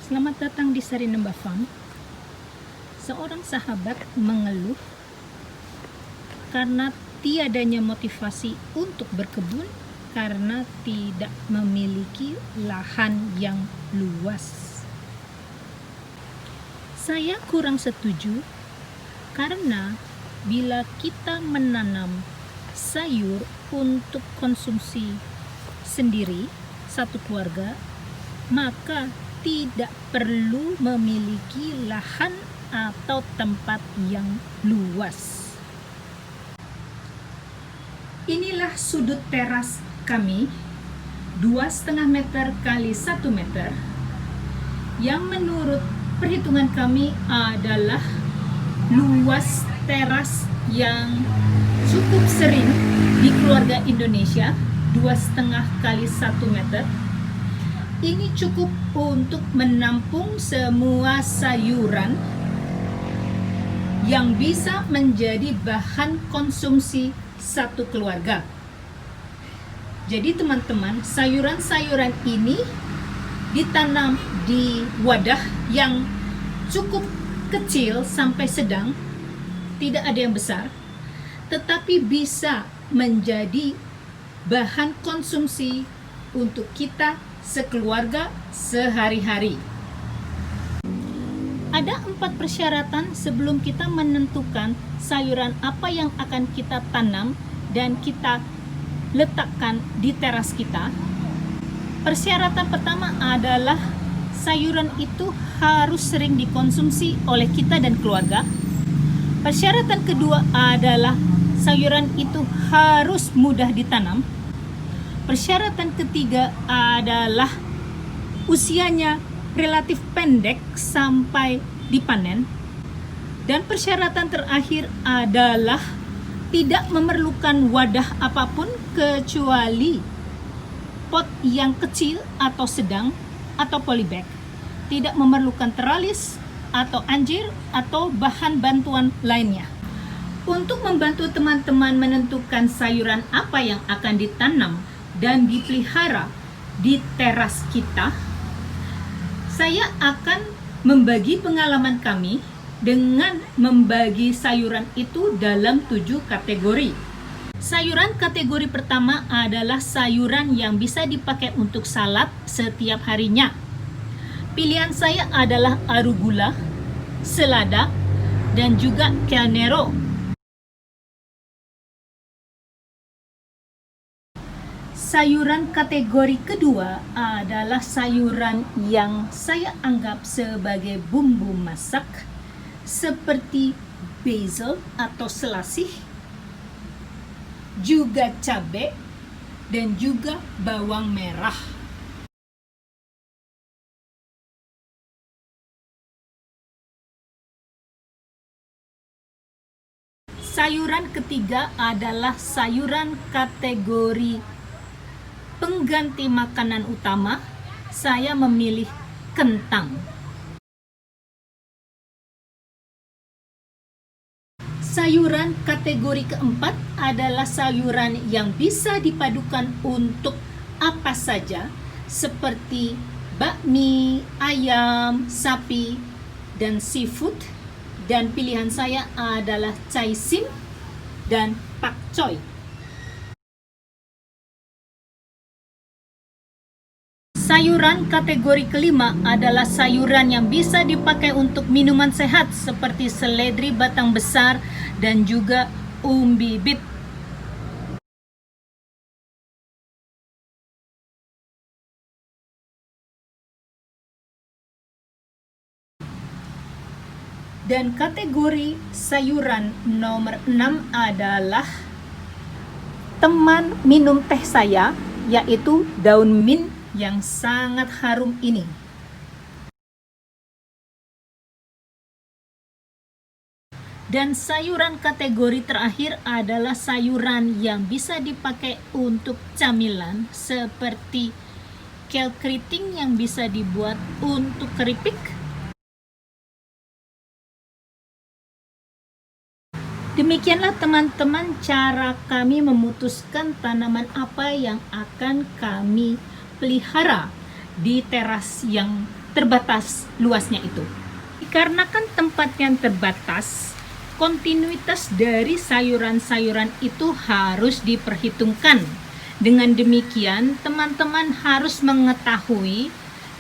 Selamat datang di Sarinamba Farm. Seorang sahabat mengeluh karena tiadanya motivasi untuk berkebun karena tidak memiliki lahan yang luas. Saya kurang setuju karena bila kita menanam sayur untuk konsumsi sendiri satu keluarga, maka tidak perlu memiliki lahan atau tempat yang luas. Inilah sudut teras kami, 2,5 meter kali 1 meter, yang menurut perhitungan kami adalah luas teras yang cukup sering di keluarga Indonesia, 2,5 kali 1 meter. Ini cukup untuk menampung semua sayuran yang bisa menjadi bahan konsumsi satu keluarga. Jadi teman-teman, sayuran-sayuran ini ditanam di wadah yang cukup kecil sampai sedang, tidak ada yang besar, tetapi bisa menjadi bahan konsumsi untuk kita sekeluarga sehari-hari. Ada 4 persyaratan sebelum kita menentukan sayuran apa yang akan kita tanam dan kita letakkan di teras kita. Persyaratan pertama adalah sayuran itu harus sering dikonsumsi oleh kita dan keluarga. Persyaratan kedua adalah sayuran itu harus mudah ditanam. Persyaratan ketiga adalah usianya relatif pendek sampai dipanen. Dan persyaratan terakhir adalah tidak memerlukan wadah apapun kecuali pot yang kecil atau sedang atau polybag. Tidak memerlukan teralis atau anjir atau bahan bantuan lainnya. Untuk membantu teman-teman menentukan sayuran apa yang akan ditanam dan dipelihara di teras kita, saya akan membagi pengalaman kami dengan membagi sayuran itu dalam 7 kategori. Sayuran kategori pertama adalah sayuran yang bisa dipakai untuk salad setiap harinya. Pilihan saya adalah arugula, selada, dan juga kelnero. Sayuran kategori kedua adalah sayuran yang saya anggap sebagai bumbu masak seperti basil atau selasih, juga cabai dan juga bawang merah. Sayuran ketiga adalah sayuran kategori pengganti makanan utama. Saya memilih kentang. Sayuran kategori keempat adalah sayuran yang bisa dipadukan untuk apa saja, seperti bakmi, ayam, sapi, dan seafood. Dan pilihan saya adalah chai sim dan pak choy. Sayuran kategori kelima adalah sayuran yang bisa dipakai untuk minuman sehat seperti seledri batang besar dan juga umbi bit. Dan kategori sayuran nomor 6 adalah teman minum teh saya, yaitu daun mint yang sangat harum ini. Dan sayuran kategori terakhir adalah sayuran yang bisa dipakai untuk camilan seperti kale keriting yang bisa dibuat untuk keripik. Demikianlah teman-teman cara kami memutuskan tanaman apa yang akan kami pelihara di teras yang terbatas luasnya itu. Dikarenakan tempat yang terbatas, kontinuitas dari sayuran-sayuran itu harus diperhitungkan. Dengan demikian, teman-teman harus mengetahui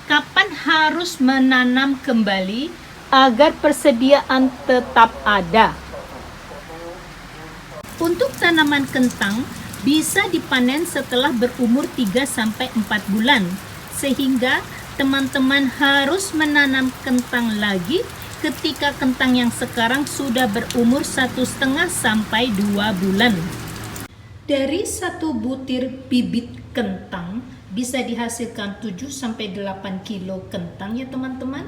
kapan harus menanam kembali agar persediaan tetap ada. Untuk tanaman kentang, bisa dipanen setelah berumur 3-4 bulan, sehingga teman-teman harus menanam kentang lagi ketika kentang yang sekarang sudah berumur 1,5 sampai 2 bulan. Dari satu butir bibit kentang bisa dihasilkan 7-8 kilo kentang ya teman-teman,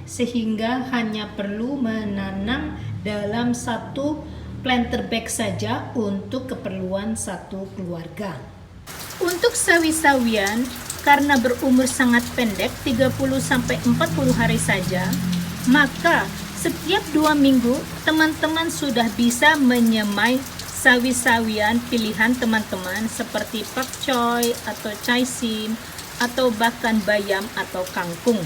sehingga hanya perlu menanam dalam satu planter bag saja untuk keperluan satu keluarga. Untuk sawi-sawian, karena berumur sangat pendek 30-40 hari saja, maka setiap 2 minggu teman-teman sudah bisa menyemai sawi-sawian pilihan teman-teman seperti pakcoy atau chaisim atau bahkan bayam atau kangkung.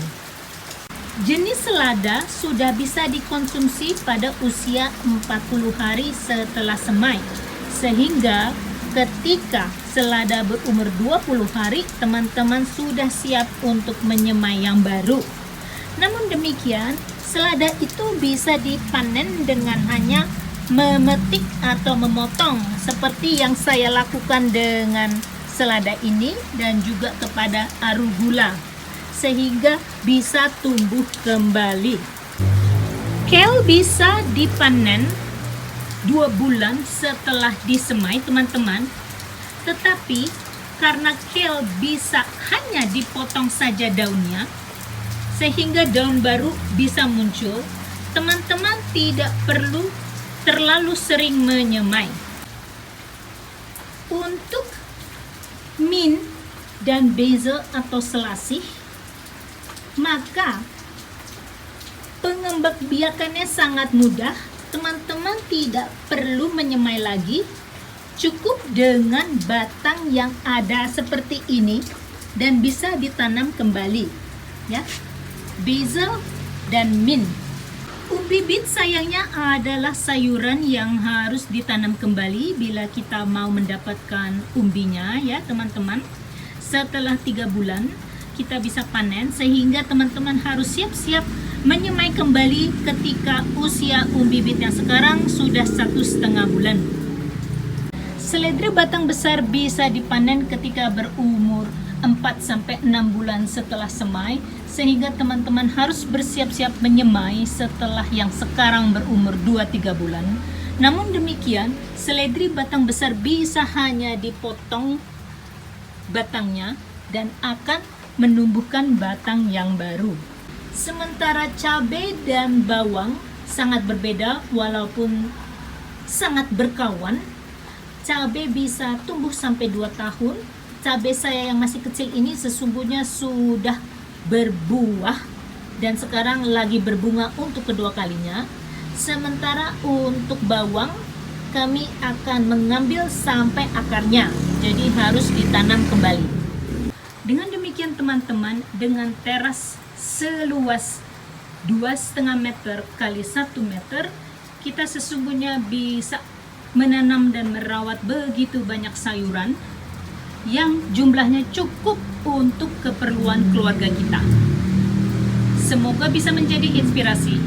Jenis selada sudah bisa dikonsumsi pada usia 40 hari setelah semai, sehingga ketika selada berumur 20 hari, teman-teman sudah siap untuk menyemai yang baru. Namun demikian, selada itu bisa dipanen dengan hanya memetik atau memotong, seperti yang saya lakukan dengan selada ini dan juga kepada arugula, sehingga bisa tumbuh kembali. Kale bisa dipanen 2 bulan setelah disemai teman-teman, tetapi karena kale bisa hanya dipotong saja daunnya sehingga daun baru bisa muncul, teman-teman tidak perlu terlalu sering menyemai. Untuk mint dan basil atau selasih, maka pengembangbiakannya sangat mudah. Teman-teman tidak perlu menyemai lagi, cukup dengan batang yang ada seperti ini dan bisa ditanam kembali ya. Basil dan mint. Umbi bit sayangnya adalah sayuran yang harus ditanam kembali bila kita mau mendapatkan umbinya ya teman-teman. Setelah 3 bulan kita bisa panen, sehingga teman-teman harus siap-siap menyemai kembali ketika usia umbi bit yang sekarang sudah 1,5 bulan. Seledri batang besar bisa dipanen ketika berumur 4-6 bulan setelah semai, sehingga teman-teman harus bersiap-siap menyemai setelah yang sekarang berumur 2-3 bulan. Namun demikian, seledri batang besar bisa hanya dipotong batangnya dan akan menumbuhkan batang yang baru. Sementara cabai dan bawang sangat berbeda walaupun sangat berkawan. Cabai bisa tumbuh sampai 2 tahun. Cabai saya yang masih kecil ini sesungguhnya sudah berbuah dan sekarang lagi berbunga untuk kedua kalinya. Sementara untuk bawang kami akan mengambil sampai akarnya, jadi harus ditanam kembali. Dengan demikian teman-teman, dengan teras seluas 2,5 meter kali 1 meter, kita sesungguhnya bisa menanam dan merawat begitu banyak sayuran yang jumlahnya cukup untuk keperluan keluarga kita. Semoga bisa menjadi inspirasi.